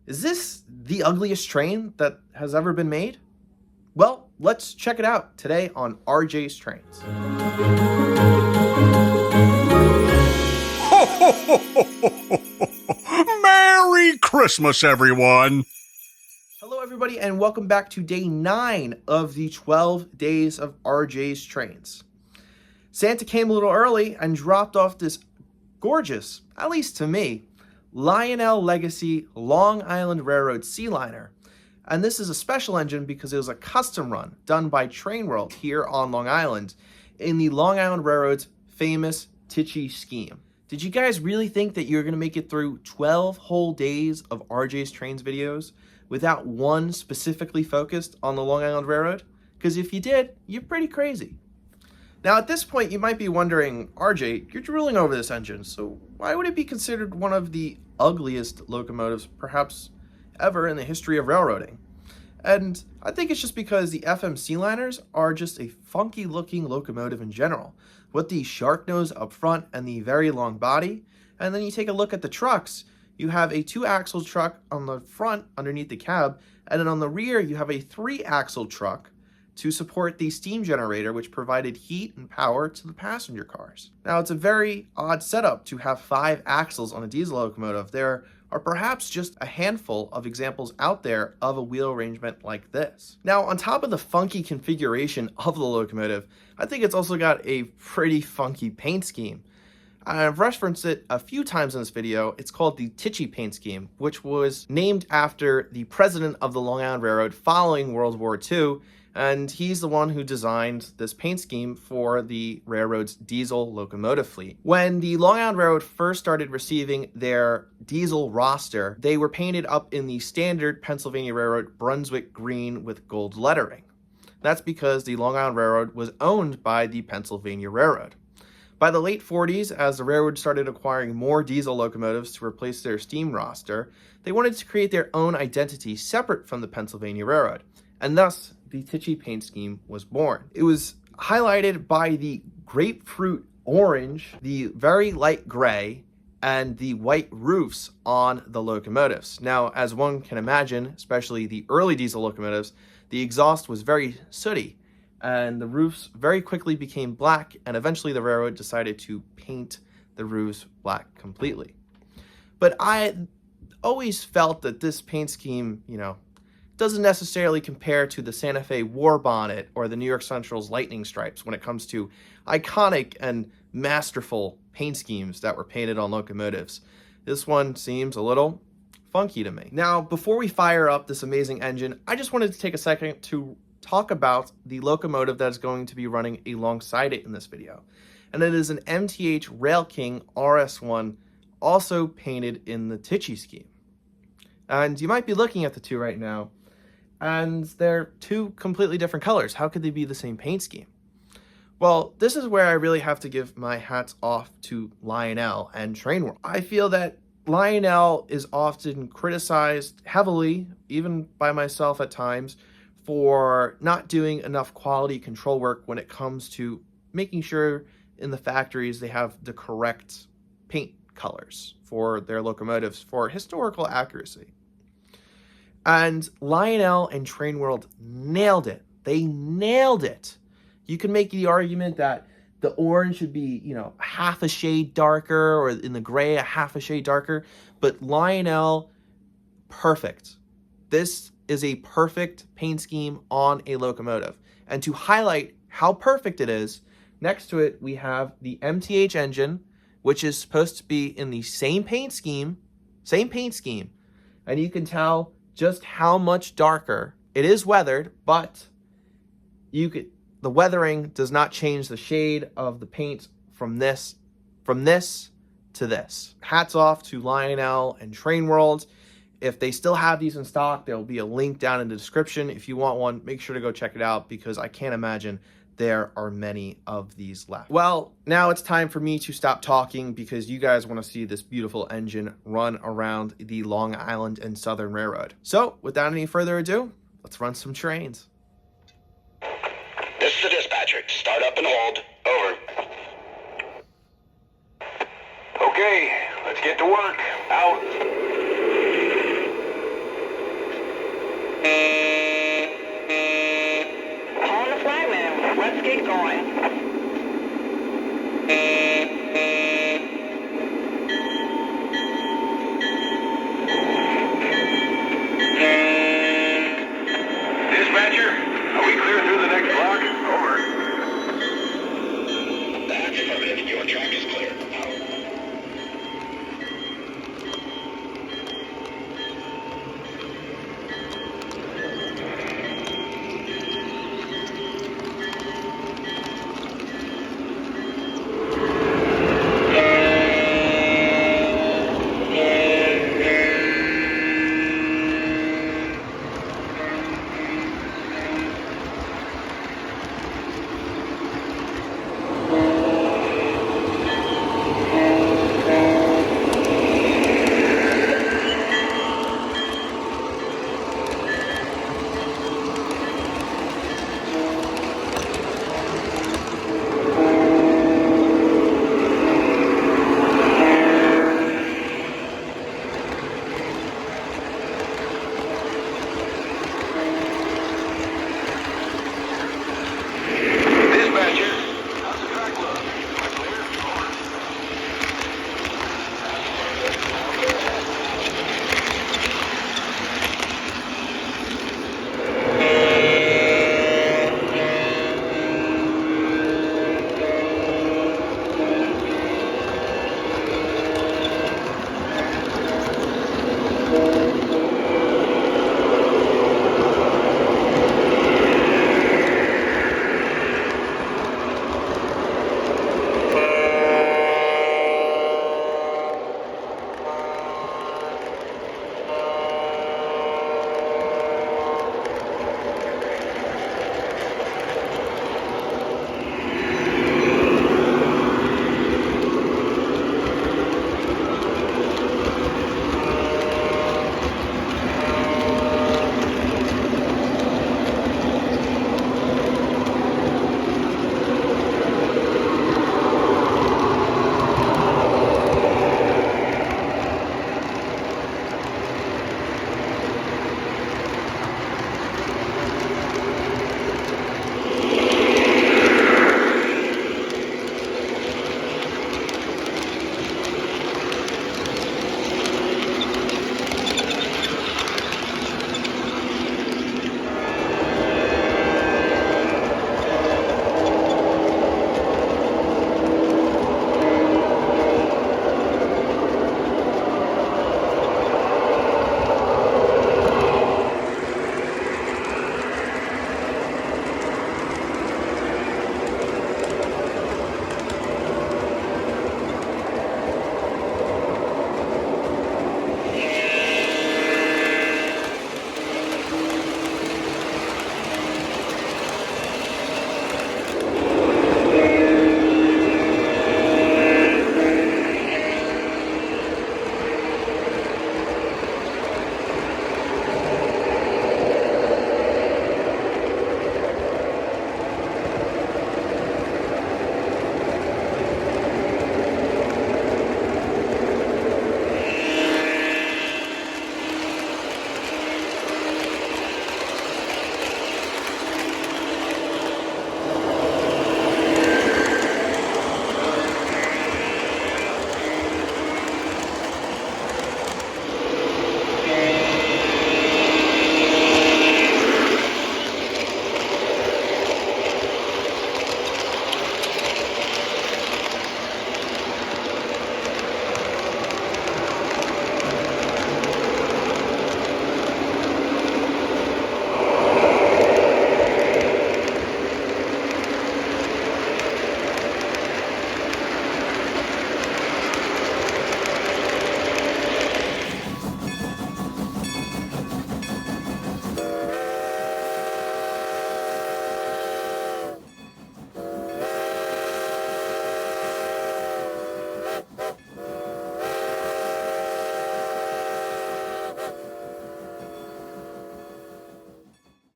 Is this the ugliest train that has ever been made? Well, let's check it out today on RJ's Trains. Merry Christmas, everyone! Hello, everybody, and welcome back to day 9 of the 12 days of RJ's Trains. Santa came a little early and dropped off this gorgeous, at least to me, Lionel Legacy Long Island Railroad Sea Liner. And this is a special engine because it was a custom run done by Trainworld here on Long Island in the Long Island Railroad's famous Tichy scheme. Did you guys really think that you were going to make it through 12 whole days of RJ's Trains videos without one specifically focused on the Long Island Railroad? Because if you did, you're pretty crazy. Now at this point you might be wondering, RJ, you're drooling over this engine, so why would it be considered one of the ugliest locomotives perhaps ever in the history of railroading? And I think it's just because the FM Sea Liners are just a funky looking locomotive in general, with the shark nose up front and the very long body. And then you take a look at the trucks, you have a 2-axle truck on the front underneath the cab, and then on the rear you have a 3-axle truck to support the steam generator, which provided heat and power to the passenger cars. Now, it's a very odd setup to have 5 axles on a diesel locomotive. There are perhaps just a handful of examples out there of a wheel arrangement like this. Now, on top of the funky configuration of the locomotive, I think it's also got a pretty funky paint scheme. I've referenced it a few times in this video. It's called the Tichy paint scheme, which was named after the president of the Long Island Railroad following World War II, and he's the one who designed this paint scheme for the railroad's diesel locomotive fleet. When the Long Island Railroad first started receiving their diesel roster, they were painted up in the standard Pennsylvania Railroad Brunswick green with gold lettering. That's because the Long Island Railroad was owned by the Pennsylvania Railroad. By the late 40s, as the railroad started acquiring more diesel locomotives to replace their steam roster, they wanted to create their own identity separate from the Pennsylvania Railroad, and thus the Tichy paint scheme was born. It was highlighted by the grapefruit orange, the very light gray, and the white roofs on the locomotives. Now, as one can imagine, especially the early diesel locomotives, the exhaust was very sooty, and the roofs very quickly became black, and eventually the railroad decided to paint the roofs black completely. But I always felt that this paint scheme, doesn't necessarily compare to the Santa Fe War Bonnet or the New York Central's Lightning Stripes when it comes to iconic and masterful paint schemes that were painted on locomotives. This one seems a little funky to me. Now, before we fire up this amazing engine, I just wanted to take a second to talk about the locomotive that is going to be running alongside it in this video. And it is an MTH Rail King RS1, also painted in the Tichy scheme. And you might be looking at the two right now, and they're two completely different colors. How could they be the same paint scheme? Well, this is where I really have to give my hats off to Lionel and Trainworld. I feel that Lionel is often criticized heavily, even by myself at times, for not doing enough quality control work when it comes to making sure in the factories they have the correct paint colors for their locomotives for historical accuracy. And Lionel and Trainworld nailed it. They nailed it. You can make the argument that the orange should be, half a shade darker, or in the gray, a half a shade darker. But Lionel, perfect. This is a perfect paint scheme on a locomotive. And to highlight how perfect it is, next to it we have the MTH engine, which is supposed to be in the same paint scheme. And you can tell just how much darker. It is weathered, but the weathering does not change the shade of the paint from this to this. Hats off to Lionel and Trainworld. If they still have these in stock, there will be a link down in the description. If you want one, make sure to go check it out, because I can't imagine there are many of these left. Well, now it's time for me to stop talking, because you guys want to see this beautiful engine run around the Long Island and Southern Railroad. So, without any further ado, let's run some trains. This is the dispatcher. Start up and hold. Over. Okay, let's get to work. Out.